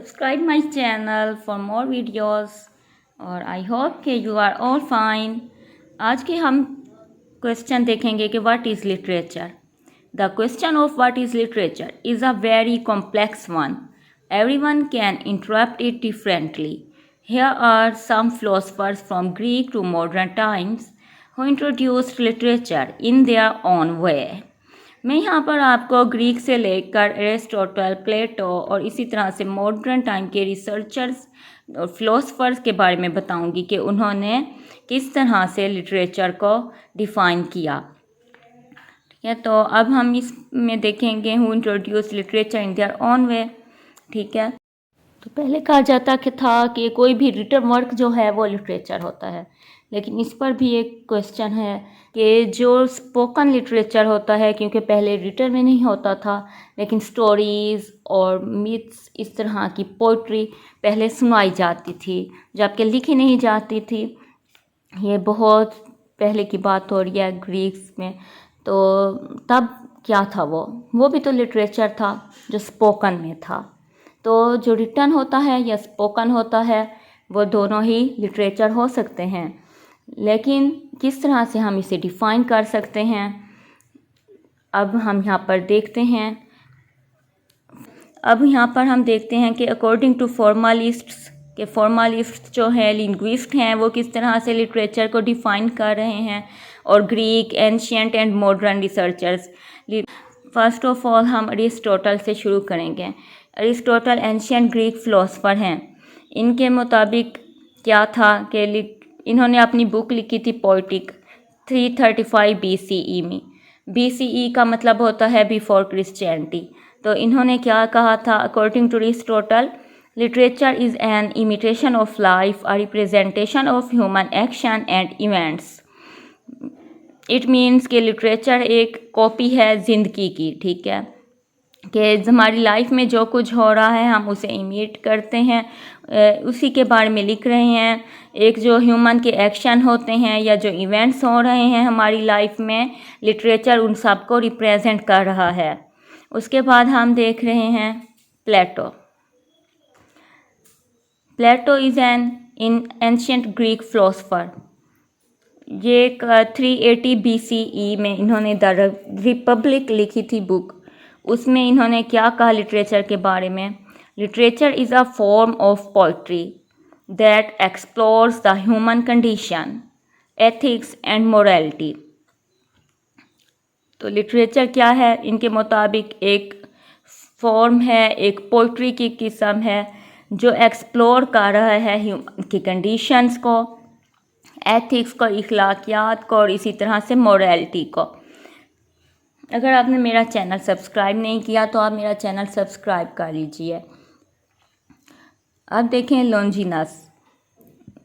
subscribe my channel for more videos और I hope कि you are all fine. आज के हम क्वेश्चन देखेंगे कि what is literature. The question of what is literature is a very complex one. Everyone can interpret it differently. Here are some philosophers from Greek to modern times who introduced literature in their own way. मैं यहाँ पर आपको Greek से लेकर Aristotle, प्लेटो और इसी तरह से मॉडर्न टाइम के रिसर्चर्स और फिलोसफर्स के बारे में बताऊंगी कि उन्होंने किस तरह से लिटरेचर को डिफ़ाइन किया। ठीक है, तो अब हम इसमें देखेंगे who introduce literature in their own way. ठीक है, तो पहले कहा जाता था कि कोई भी रिटन वर्क जो है वो लिटरेचर होता है, लेकिन इस पर भी एक क्वेश्चन है कि जो स्पोकन लिटरेचर होता है, क्योंकि पहले रिटन में नहीं होता था लेकिन स्टोरीज़ और मिथ्स इस तरह की पोइट्री पहले सुनाई जाती थी जबकि लिखी नहीं जाती थी। ये बहुत पहले की बात हो रही है ग्रीक्स में। तो तब क्या था, वो भी तो लिटरेचर था जो स्पोकन में था। तो जो रिटन होता है या स्पोकन होता है वो दोनों ही लिटरेचर हो सकते हैं, लेकिन किस तरह से हम इसे डिफ़ाइन कर सकते हैं अब हम यहाँ पर देखते हैं। अब यहाँ पर हम देखते हैं कि अकॉर्डिंग टू फॉर्मलिस्ट्स के फॉर्मलिस्ट जो हैं लिंग्विस्ट हैं वो किस तरह से लिटरेचर को डिफ़ाइन कर रहे हैं, और Greek, ancient and modern researchers. First of all हम अरिस्टोटल से शुरू करेंगे। अरिस्टोटल एंशियंट ग्रीक फ़िलोसफ़र हैं। इनके मुताबिक क्या था कि इन्होंने अपनी बुक लिखी थी पोएटिक 335 BCE में। BCE का मतलब होता है बिफोर क्रिश्चियनिटी। तो इन्होंने क्या कहा था, according to Aristotle, literature is an imitation of life, a representation of human action and events. It means कि लिटरेचर एक कॉपी है ज़िंदगी की। ठीक है, कि हमारी लाइफ में जो कुछ हो रहा है हम उसे इमिट करते हैं, उसी के बारे में लिख रहे हैं। एक जो ह्यूमन के एक्शन होते हैं या जो इवेंट्स हो रहे हैं हमारी लाइफ में, लिटरेचर उन सब को रिप्रेजेंट कर रहा है। उसके बाद हम देख रहे हैं Plato. Plato is an ancient Greek philosopher. ये 380 BCE में इन्होंने द रिपब्लिक लिखी थी बुक। उसमें इन्होंने क्या कहा लिटरेचर के बारे में, literature is a form of poetry that explores the human condition, ethics and morality. तो लिटरेचर क्या है, इनके मुताबिक एक फॉर्म है, एक पोइट्री की किस्म है जो एक्सप्लोर कर रहा है ह्यूमन की कंडीशंस को, एथिक्स को, इखलाकियात को और इसी तरह से मोरालिटी को। अगर आपने मेरा चैनल सब्सक्राइब नहीं किया तो आप मेरा चैनल सब्सक्राइब कर लीजिए। अब देखें लॉन्जिनस।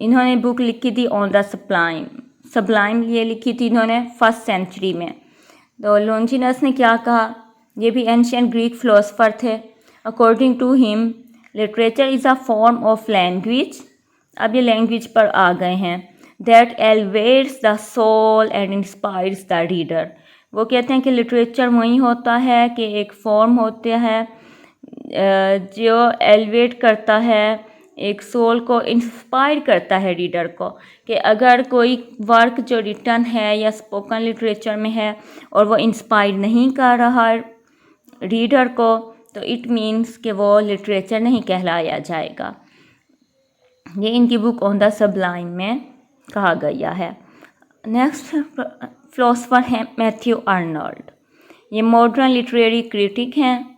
इन्होंने बुक लिखी थी ऑन द सब्लाइम ये लिखी थी इन्होंने 1st सेंचुरी में। तो लॉन्जिनस ने क्या कहा, ये भी एंशियंट ग्रीक फिलोसफर थे। According to him, literature is a form of language. अब ये लैंग्वेज पर आ गए हैं, that elevates the soul and inspires the reader. वो कहते हैं कि लिटरेचर वही होता है कि एक फॉर्म होता है जो एलिवेट करता है, एक सोल को इंस्पायर करता है रीडर को, कि अगर कोई वर्क जो रिटन है या स्पोकन लिटरेचर में है और वो इंस्पायर नहीं कर रहा रीडर को, तो इट मीन्स कि वो लिटरेचर नहीं कहलाया जाएगा। ये इनकी बुक ऑन द सबलाइम में कहा गया है। नेक्स्ट फिलोसफर हैं मैथ्यू आर्नल्ड। ये मॉडर्न लिटरेरी क्रिटिक हैं।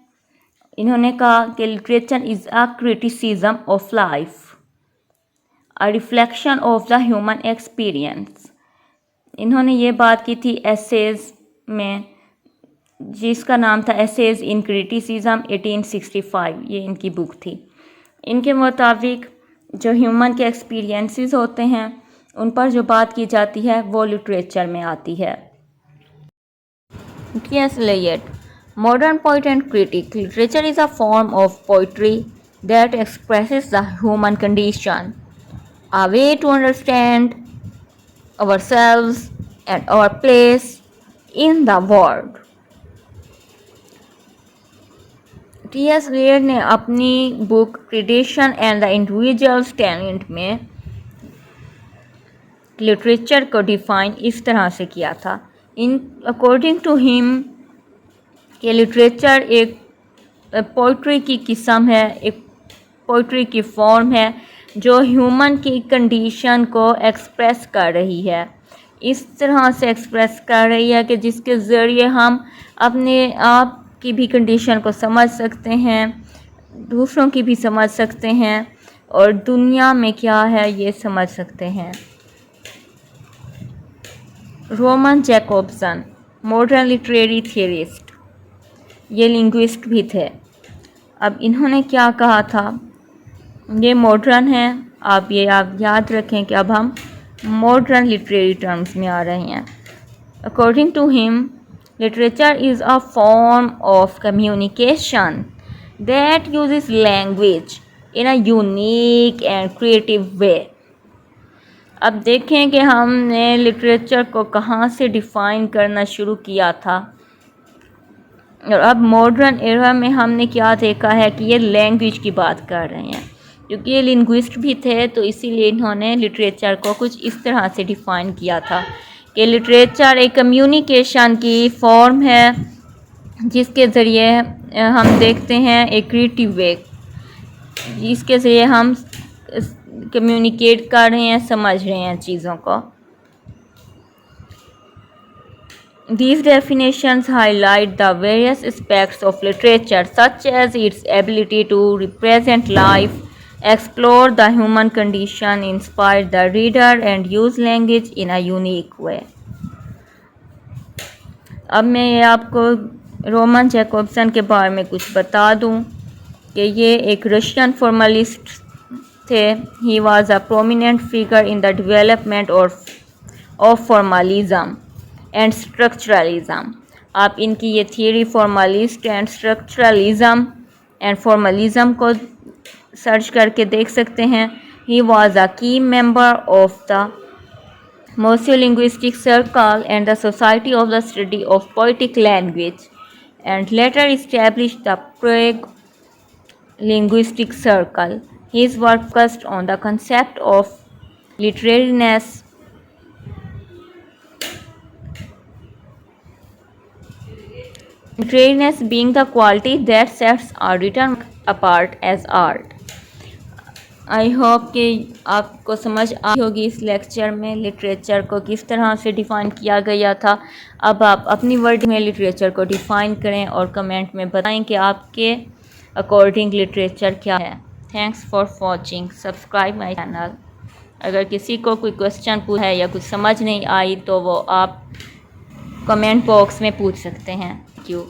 इन्होंने कहा कि literature is a criticism of life, a reflection of the human experience. इन्होंने ये बात की थी एसेज में, जिसका नाम था एसेज इन क्रिटिसिज्म 1865। ये इनकी बुक थी। इनके मुताबिक जो ह्यूमन के एक्सपीरियंसेस होते हैं उन पर जो बात की जाती है वो लिटरेचर में आती है। T.S. Eliot, modern poet and critic. Literature is a form of poetry that expresses the human condition, a way to understand ourselves and our place in the world. T S. Eliot ने अपनी book tradition and the individuals talent में literature को define इस तरह से किया था। इन अकॉर्डिंग टू हिम कि लिटरेचर एक पोइट्री की किस्म है, एक पोइट्री की फॉर्म है जो ह्यूमन की कंडीशन को एक्सप्रेस कर रही है, इस तरह से एक्सप्रेस कर रही है कि जिसके ज़रिए हम अपने आप की भी कंडीशन को समझ सकते हैं, दूसरों की भी समझ सकते हैं और दुनिया में क्या है ये समझ सकते हैं। Roman Jacobson, modern literary theorist, ये लिंग्विस्ट भी थे। अब इन्होंने क्या कहा था, ये मॉडर्न है, आप याद रखें कि अब हम मॉडर्न लिटरेरी टर्म्स में आ रहे हैं। According to him, literature is a form of communication that uses language in a unique and creative way. अब देखें कि हमने लिटरेचर को कहाँ से डिफ़ाइन करना शुरू किया था और अब मॉडर्न एरा में हमने क्या देखा है कि ये लैंग्वेज की बात कर रहे हैं। क्योंकि ये लिंग्विस्ट भी थे तो इसीलिए इन्होंने लिटरेचर को कुछ इस तरह से डिफ़ाइन किया था कि लिटरेचर एक कम्युनिकेशन की फॉर्म है जिसके ज़रिए हम देखते हैं एक क्रिएटिव वे, जिसके ज़रिए हम कम्युनिकेट कर रहे हैं, समझ रहे हैं चीज़ों को। These definitions highlight the various aspects of literature, such as its ability to represent life, explore the human condition, inspire the reader, and use language in a unique way. अब मैं ये आपको रोमन जैकोब्सन के बारे में कुछ बता दूं कि ये एक रशियन फॉर्मलिस्ट थे। He was a prominent figure in the development of formalism and structuralism. आप इनकी ये theory formalist and structuralism and formalism को सर्च करके देख सकते हैं। ही was a key member of the Moscow linguistic circle and the society of the study of poetic language and later establish the Prague linguistic circle. His work focused on the concept of literariness, being the quality that sets a written apart as art. I hope कि आपको समझ आई होगी इस lecture में literature को किस तरह से डिफ़ाइन किया गया था। अब आप अपनी वर्ड में लिटरेचर को डिफ़ाइन करें और कमेंट में बताएं कि आपके अकॉर्डिंग लिटरेचर क्या है। Thanks for watching, subscribe my channel. अगर किसी को कोई क्वेश्चन पूछा है या कुछ समझ नहीं आई तो वो आप कमेंट बॉक्स में पूछ सकते हैं। Thank you.